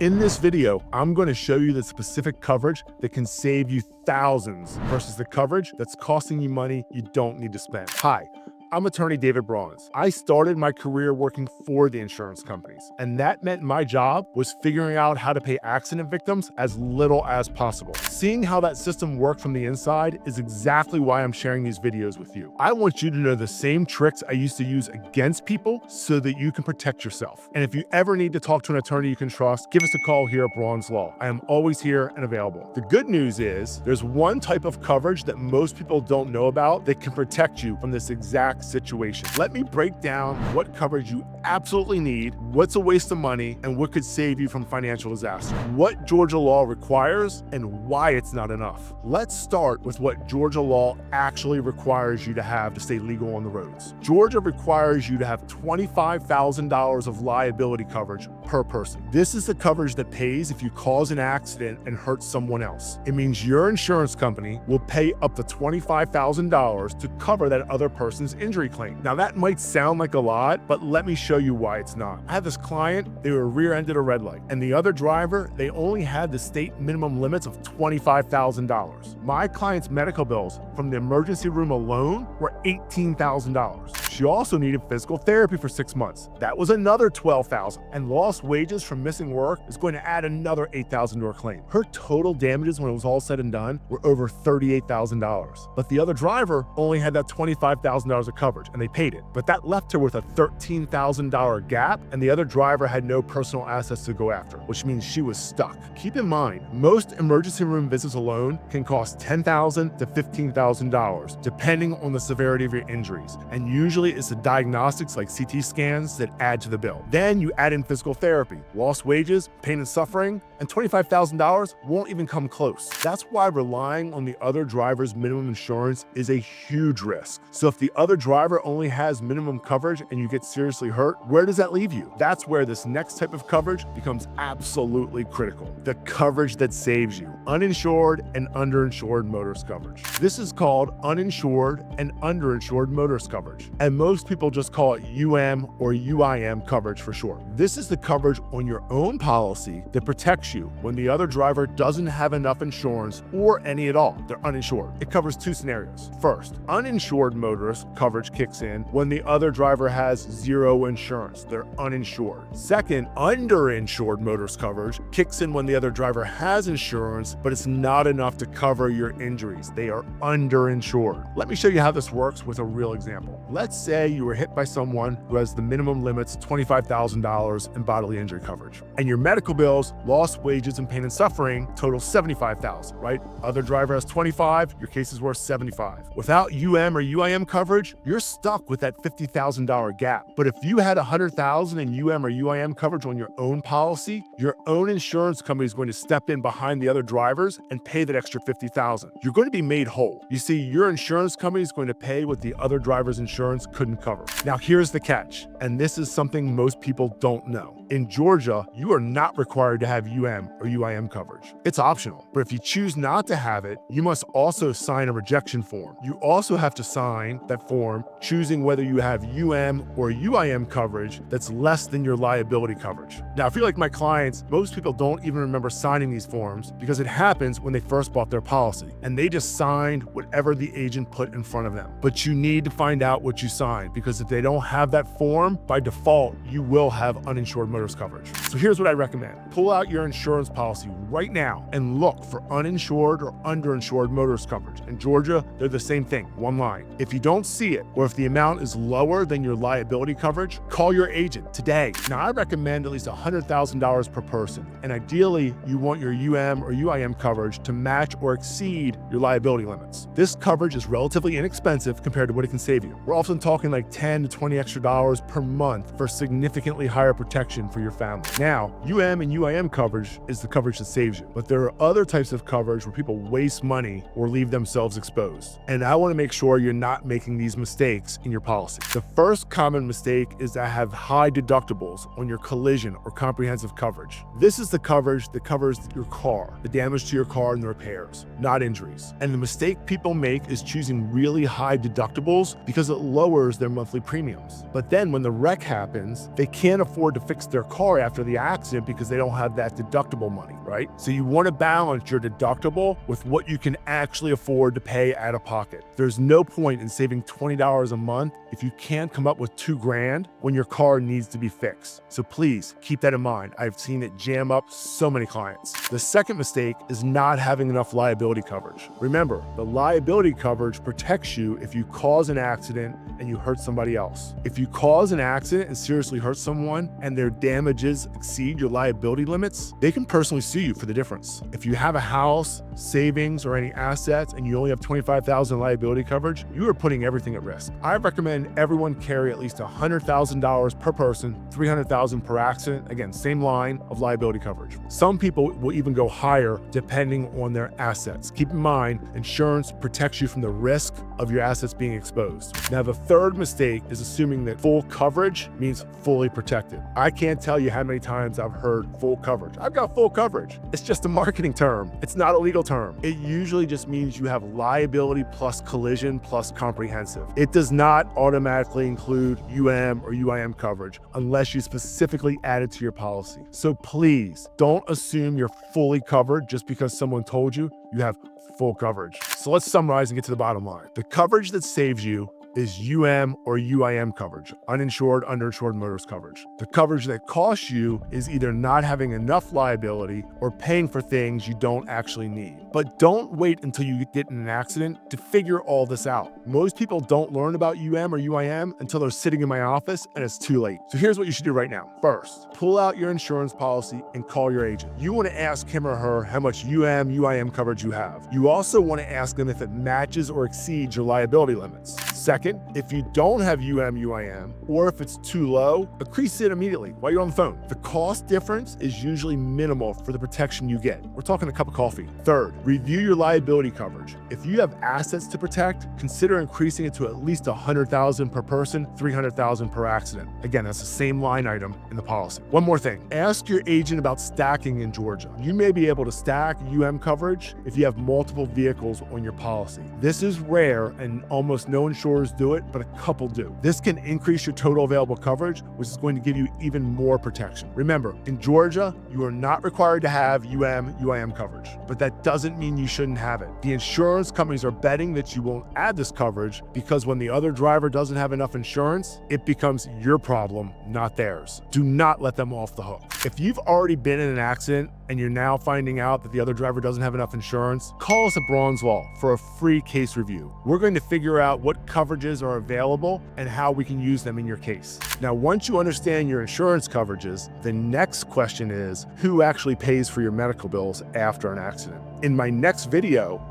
In this video, I'm going to show you the specific coverage that can save you thousands versus the coverage that's costing you money you don't need to spend. Hi, I'm attorney David Brauns. I started my career working for the insurance companies, and that meant my job was figuring out how to pay accident victims as little as possible. Seeing how that system worked from the inside is exactly why I'm sharing these videos with you. I want you to know the same tricks I used to use against people so that you can protect yourself. And if you ever need to talk to an attorney you can trust, give us a call here at Brauns Law. I am always here and available. The good news is there's one type of coverage that most people don't know about that can protect you from this exact situation. Let me break down what coverage you absolutely need, what's a waste of money, and what could save you from financial disaster. What Georgia law requires and why it's not enough. Let's start with what Georgia law actually requires you to have to stay legal on the roads. Georgia requires you to have $25,000 of liability coverage per person. This is the coverage that pays if you cause an accident and hurt someone else. It means your insurance company will pay up to $25,000 to cover that other person's injury claim. Now that might sound like a lot, but let me show you why it's not. I had this client, they were rear-ended a red light, and the other driver, they only had the state minimum limits of $25,000. My client's medical bills from the emergency room alone were $18,000. She also needed physical therapy for 6 months. That was another $12,000, and lost wages from missing work is going to add another $8,000 to her claim. Her total damages when it was all said and done were over $38,000. But the other driver only had that $25,000 of coverage, and they paid it. But that left her with a $13,000 gap, and the other driver had no personal assets to go after, which means she was stuck. Keep in mind, most emergency room visits alone can cost $10,000 to $15,000, depending on the severity of your injuries. And usually it's the diagnostics like CT scans that add to the bill. Then you add in physical therapy, lost wages, pain and suffering, and $25,000 won't even come close. That's why relying on the other driver's minimum insurance is a huge risk. So if the other driver only has minimum coverage and you get seriously hurt, where does that leave you? That's where this next type of coverage becomes absolutely critical. The coverage that saves you. Uninsured and underinsured motorist coverage. This is called uninsured and underinsured motorist coverage. And most people just call it UM or UIM coverage for short. This is the coverage on your own policy that protects you when the other driver doesn't have enough insurance or any at all. They're uninsured. It covers two scenarios. First, uninsured motorist coverage kicks in when the other driver has zero insurance. They're uninsured. Second, underinsured motorist coverage kicks in when the other driver has insurance, but it's not enough to cover your injuries. They are underinsured. Let me show you how this works with a real example. Let's say you were hit by someone who has the minimum limits $25,000 in bodily injury coverage, and your medical bills, lost wages, and pain and suffering total $75,000, right? Other driver has 25, your case is worth 75. Without UM or UIM coverage, you're stuck with that $50,000 gap. But if you had $100,000 in UM or UIM coverage on your own policy, your own insurance company is going to step in behind the other drivers and pay that extra $50,000. You're going to be made whole. You see, your insurance company is going to pay what the other driver's insurance couldn't cover. Now here's the catch, and this is something most people don't know. In Georgia, you are not required to have UM or UIM coverage. It's optional, but if you choose not to have it, you must also sign a rejection form. You also have to sign that form choosing whether you have UM or UIM coverage that's less than your liability coverage. Now, if you're like my clients, most people don't even remember signing these forms because it happens when they first bought their policy, and they just signed whatever the agent put in front of them. But you need to find out what you signed, because if they don't have that form, by default, you will have uninsured motorist coverage. So here's what I recommend. Pull out your insurance policy right now and look for uninsured or underinsured motorist coverage. In Georgia, they're the same thing, one line. If you don't see it, or if the amount is lower than your liability coverage, call your agent today. Now, I recommend at least $100,000 per person, and ideally, you want your UM or UIM coverage to match or exceed your liability limits. This coverage is relatively inexpensive compared to what it can save you. We're often talking like $10 to $20 extra per month for significantly higher protection for your family. Now, UM and UIM coverage is the coverage that saves you, but there are other types of coverage where people waste money or leave themselves exposed. And I want to make sure you're not making these mistakes in your policy. The first common mistake is to have high deductibles on your collision or comprehensive coverage. This is the coverage that covers your car, the damage to your car and the repairs, not injuries. And the mistake people make is choosing really high deductibles because it lowers their monthly premiums. But then when the wreck happens, they can't afford to fix their car after the the accident because they don't have that deductible money, right? So you want to balance your deductible with what you can actually afford to pay out of pocket. There's no point in saving $20 a month if you can't come up with $2,000 when your car needs to be fixed. So please keep that in mind. I've seen it jam up so many clients. The second mistake is not having enough liability coverage. Remember, the liability coverage protects you if you cause an accident and you hurt somebody else. If you cause an accident and seriously hurt someone and their damages exceed your liability limits, they can personally sue you for the difference. If you have a house, savings, or any assets and you only have $25,000 liability coverage, you are putting everything at risk. I recommend everyone carry at least $100,000 per person, $300,000 per accident. Again, same line of liability coverage. Some people will even go higher depending on their assets. Keep in mind, insurance protects you from the risk of your assets being exposed. Now, the third mistake is assuming that full coverage means fully protected. I can't tell you how many times I've heard full coverage. I've got full coverage. It's just a marketing term. It's not a legal term. It usually just means you have liability plus collision plus comprehensive. It does not automatically include UM or UIM coverage unless you specifically add it to your policy. So please don't assume you're fully covered just because someone told you you have full coverage. So let's summarize and get to the bottom line. The coverage that saves you is UM or UIM coverage, uninsured, underinsured motorist coverage. The coverage that costs you is either not having enough liability or paying for things you don't actually need. But don't wait until you get in an accident to figure all this out. Most people don't learn about UM or UIM until they're sitting in my office and it's too late. So here's what you should do right now. First, pull out your insurance policy and call your agent. You want to ask him or her how much UM, coverage you have. You also want to ask them if it matches or exceeds your liability limits. Second, if you don't have UIM, or if it's too low, increase it immediately while you're on the phone. The cost difference is usually minimal for the protection you get. We're talking a cup of coffee. Third, review your liability coverage. If you have assets to protect, consider increasing it to at least $100,000 per person, $300,000 per accident. Again, that's the same line item in the policy. One more thing, ask your agent about stacking in Georgia. You may be able to stack coverage if you have multiple vehicles on your policy. This is rare and almost no insurers do it, but a couple do. This can increase your total available coverage, which is going to give you even more protection. Remember, in Georgia, you are not required to have UIM coverage, but that doesn't mean you shouldn't have it. The insurance companies are betting that you won't add this coverage because when the other driver doesn't have enough insurance, it becomes your problem, not theirs. Do not let them off the hook. If you've already been in an accident and you're now finding out that the other driver doesn't have enough insurance, call us at Brauns Law for a free case review. We're going to figure out what coverages are available and how we can use them in your case. Now, once you understand your insurance coverages, the next question is, who actually pays for your medical bills after an accident? In my next video,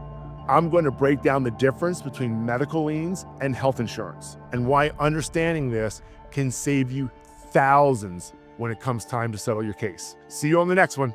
I'm going to break down the difference between medical liens and health insurance and why understanding this can save you thousands when it comes time to settle your case. See you on the next one.